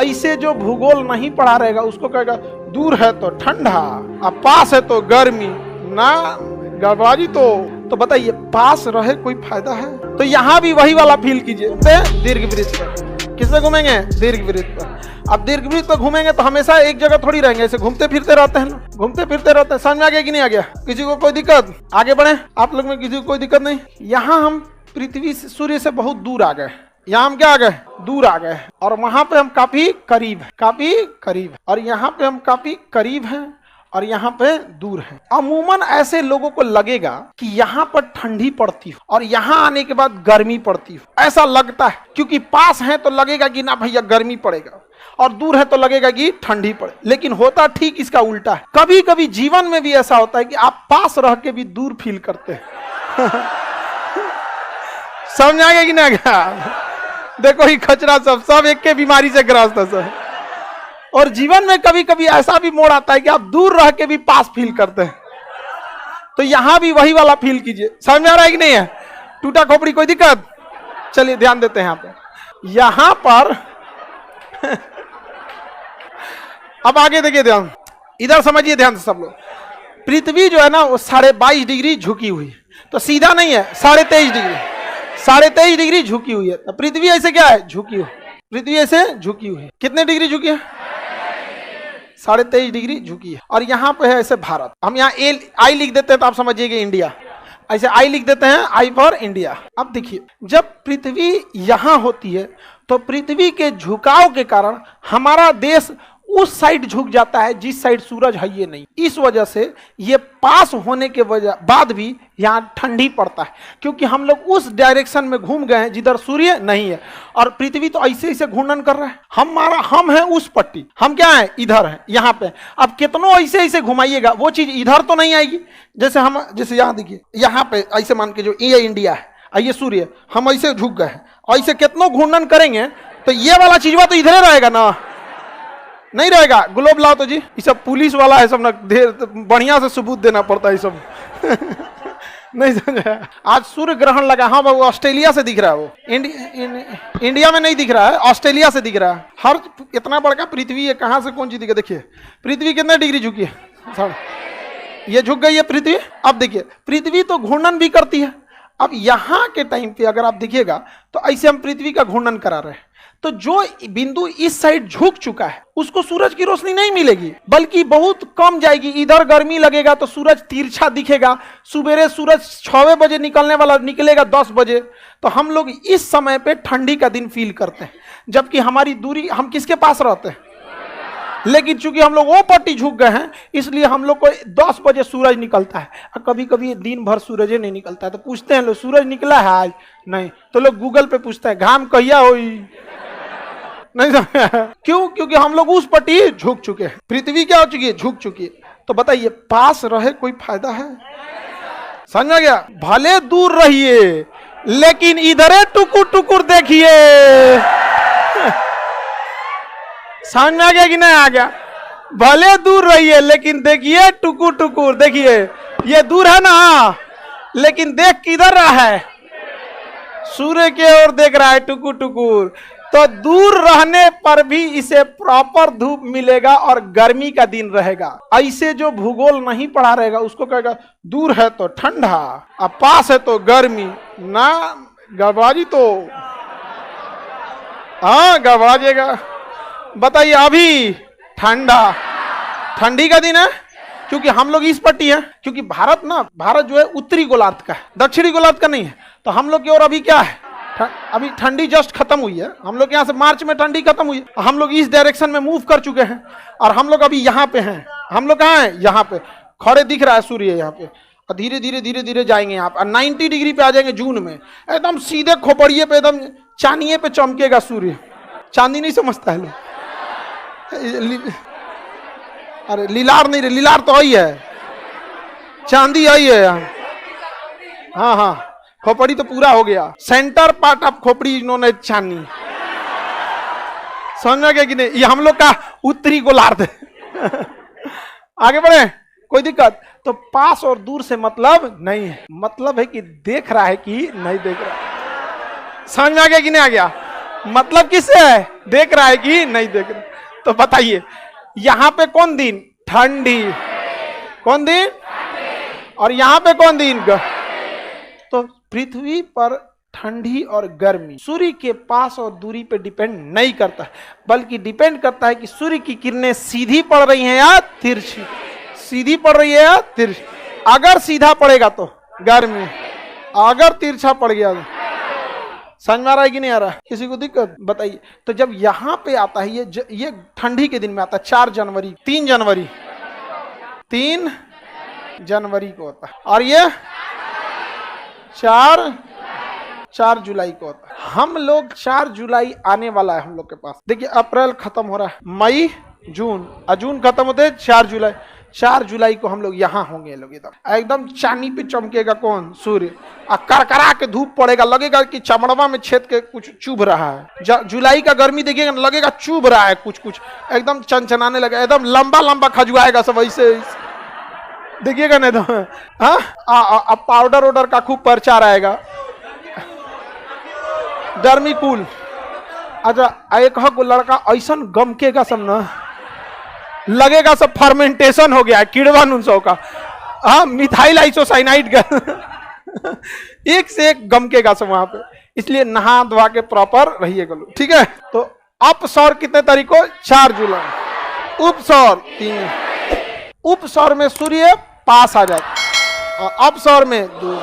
ऐसे जो भूगोल नहीं पढ़ा रहेगा उसको कहेगा दूर है तो ठंडा, अब पास है तो गर्मी ना गड़बड़ी। तो बताइए पास रहे कोई फायदा है? तो यहाँ भी वही वाला फील कीजिए, दीर्घ वृत्त पर। किस पे घूमेंगे? दीर्घ वृत्त पर। अब दीर्घ वृत्त पर घूमेंगे तो हमेशा एक जगह थोड़ी रहेंगे, ऐसे घूमते फिरते रहते हैं, घूमते फिरते रहते हैं। समझ में आ गया कि नहीं आ गया? किसी को कोई दिक्कत? आगे बढ़े, आप लोग में किसी को कोई दिक्कत नहीं? यहाँ हम पृथ्वी से, सूर्य से बहुत दूर आ गए। यहाँ हम क्या आ गए? दूर आ गए। और वहां पे हम काफी करीब है, और यहाँ पे हम काफी करीब हैं और यहाँ पे दूर है। अमूमन ऐसे लोगों को लगेगा कि यहाँ पर ठंडी पड़ती हो और यहाँ आने के बाद गर्मी पड़ती हो, ऐसा लगता है। क्योंकि पास है तो लगेगा कि ना भैया गर्मी पड़ेगा, और दूर है तो लगेगा कि ठंडी पड़े। लेकिन होता ठीक इसका उल्टा है। कभी कभी जीवन में भी ऐसा होता है कि आप पास रह के भी दूर फील करते हैं। समझ आ गया कि ना गया? देखो ही खचरा सब एक के बीमारी से ग्रस्त है सब। और जीवन में कभी कभी ऐसा भी मोड़ आता है कि आप दूर रह के भी पास फील करते हैं। तो यहां भी वही वाला फील कीजिए। समझ में आ रहा है कि नहीं है? टूटा खोपड़ी कोई दिक्कत? चलिए ध्यान देते हैं यहां पर अब आगे देखिए, ध्यान इधर समझिए ध्यान से सब लोग। पृथ्वी जो है ना वो 22.5 डिग्री झुकी हुई है, तो सीधा नहीं है, 23.5 डिग्री, 23.5 डिग्री झुकी हुई है। तो पृथ्वी ऐसे क्या है? झुकी हुई। पृथ्वी ऐसे झुकी हुई है। कितने डिग्री झुकी है? 23.5 डिग्री झुकी है। और यहाँ पे है ऐसे भारत। हम यहाँ आई लिख देते हैं तो आप समझिएगा इंडिया, ऐसे आई लिख देते हैं, आई फॉर इंडिया। अब देखिए जब पृथ्वी यहाँ होती है तो पृथ्वी के झुकाव के कारण हमारा देश उस साइड झुक जाता है जिस साइड सूरज है ये नहीं। इस वजह से ये पास होने के बाद भी यहाँ ठंडी पड़ता है, क्योंकि हम लोग उस डायरेक्शन में घूम गए हैं जिधर सूर्य नहीं है। और पृथ्वी तो ऐसे ऐसे घूर्णन कर रहा है। हम हैं उस पट्टी, हम क्या है? इधर है, यहाँ पे। अब कितनों ऐसे ऐसे घुमाइएगा वो चीज इधर तो नहीं आएगी। जैसे यहाँ देखिए, यहाँ पे ऐसे मान के जो ये इंडिया है, ये सूर्य, हम ऐसे झुक गए हैं, ऐसे कितनों घूर्णन करेंगे तो ये वाला चीजवा तो इधर रहेगा ना, नहीं रहेगा। ग्लोब लाओ तो जी, ये सब पुलिस वाला है सब ना, ढेर बढ़िया से सबूत देना पड़ता है सब। नहीं समझा? आज सूर्य ग्रहण लगा। हाँ बाबू, ऑस्ट्रेलिया से दिख रहा है वो, इंडिया में नहीं दिख रहा है, ऑस्ट्रेलिया से दिख रहा है। हर इतना बड़का पृथ्वी है, कहाँ से कौन चीज दिखे? देखिए पृथ्वी कितने डिग्री झुकी है, ये झुक गई है पृथ्वी। अब देखिए पृथ्वी तो घूर्णन भी करती है। अब यहाँ के टाइम पे अगर आप देखिएगा तो ऐसे हम पृथ्वी का घूर्णन करा रहे हैं, तो जो बिंदु इस साइड झुक चुका है उसको सूरज की रोशनी नहीं मिलेगी, बल्कि बहुत कम जाएगी। इधर गर्मी लगेगा तो सूरज तिरछा दिखेगा। सुबेरे सूरज 6 बजे निकलने वाला निकलेगा 10 बजे, तो हम लोग इस समय पे ठंडी का दिन फील करते हैं। जबकि हमारी दूरी, हम किसके पास रहते हैं? लेकिन चूंकि हम लोग वो पट्टी झुक गए हैं, इसलिए हम लोग को 10 बजे सूरज निकलता है। और कभी कभी दिन भर सूरज नहीं निकलता है, तो पूछते हैं लोग सूरज निकला है आज? नहीं। तो लोग गूगल पे पूछते हैं घाम कहिया होई? नहीं क्यों? क्योंकि हम लोग उस पट्टी झुक चुके हैं। पृथ्वी क्या हो चुकी है? झुक चुकी है। तो बताइए पास रहे कोई फायदा है? समझ गया? भले दूर रहिए लेकिन इधरे टुकुर टुकुर देखिए। समझ में आ गया कि नहीं आ गया? भले दूर रहिए लेकिन देखिए टुकुर टुकुर देखिए। ये दूर है ना, लेकिन देख किधर रहा है? सूर्य की ओर देख रहा है टुकुर टुकुर। तो दूर रहने पर भी इसे प्रॉपर धूप मिलेगा और गर्मी का दिन रहेगा। ऐसे जो भूगोल नहीं पढ़ा रहेगा उसको कहेगा दूर है तो ठंडा, अब पास है तो गर्मी ना गड़बड़ी। तो हाँ गड़बड़ाएगा। बताइए अभी ठंडी का दिन है क्योंकि हम लोग इस पट्टी है। क्योंकि भारत जो है उत्तरी गोलार्ध का है, दक्षिणी गोलार्ध का नहीं है। तो हम लोग की ओर अभी क्या है? अभी ठंडी जस्ट खत्म हुई है। हम लोग यहाँ से मार्च में ठंडी खत्म हुई है। हम लोग इस डायरेक्शन में मूव कर चुके हैं और हम लोग अभी यहाँ पे हैं। हम लोग कहाँ हैं? यहाँ पे खड़े दिख रहा है सूर्य यहाँ पे। और धीरे धीरे जाएंगे यहाँ पे 90 डिग्री पे आ जाएंगे जून में। एकदम सीधे खोपड़िए पे, एकदम चांदिये पे चमकेगा सूर्य। चांदी नहीं समझता है लोग? अरे लीलार नहीं, लीलार तो आई है, चांदी आई है। हाँ खोपड़ी तो पूरा हो गया। सेंटर पार्ट ऑफ खोपड़ी इन्होंने चांदी। समझ में गया कि नहीं? ये हम लोग का उत्तरी गोलार्ध है। आगे बढ़े, कोई दिक्कत? तो पास और दूर से मतलब नहीं है, मतलब है कि देख रहा है कि नहीं देख रहा। समझ में आ गया कि नहीं आ गया? मतलब किससे है? देख रहा है कि नहीं देख रहा? तो बताइए यहां पे कौन दिन? ठंडी। कौन दिन? और यहां पे कौन दिन? तो पृथ्वी पर ठंडी और गर्मी सूर्य के पास और दूरी पे डिपेंड नहीं करता है, बल्कि डिपेंड करता है कि सूर्य की किरणें सीधी पड़ रही हैं या तिरछी। सीधी पड़ रही है या तिरछी? अगर सीधा पड़ेगा तो गर्मी, अगर तिरछा पड़ गया तो समझ में आ रहा है कि नहीं आ रहा? किसी को दिक्कत? बताइए। तो जब यहाँ पे आता है ये ठंडी के दिन में आता है 4 जनवरी 3 जनवरी 3 जनवरी को होता है, और ये 4 जुलाई को होता है। हम लोग 4 जुलाई आने वाला है हम लोग के पास। देखिए अप्रैल खत्म हो रहा है, मई जून, जून खत्म होते हैं 4 जुलाई। 4 जुलाई को हम लोग यहाँ होंगे। लोग एकदम चांदी पे चमकेगा कौन? सूर्य। करकरा के धूप पड़ेगा, लगेगा कि चमड़वा में छेद के कुछ चुभ रहा है। जुलाई का गर्मी देखिएगा, लगेगा चुभ रहा है कुछ कुछ, एकदम चनचनाने लगेगा, एकदम लंबा लंबा खजुआएगा सब ऐसे देखिएगा नहीं तो। हाँ पाउडर वाउडर का खूब प्रचार आएगा। गर्मी कूल। अच्छा एक को लड़का ऐसा गमकेगा सब ना, लगेगा सब फर्मेंटेशन हो गया है किड़वा नुनसो का। हाँ मिथाइल आइसोसाइनाइड का एक से एक गमकेगा सब वहां पे। इसलिए नहा धोवा के प्रॉपर रहिएगा लोग, ठीक है? तो अपसौर कितने तारीख को? 4 जुलाई। उपसौर 3। उपसौर में सूर्य पास आ जाए और अपसौर में दूर।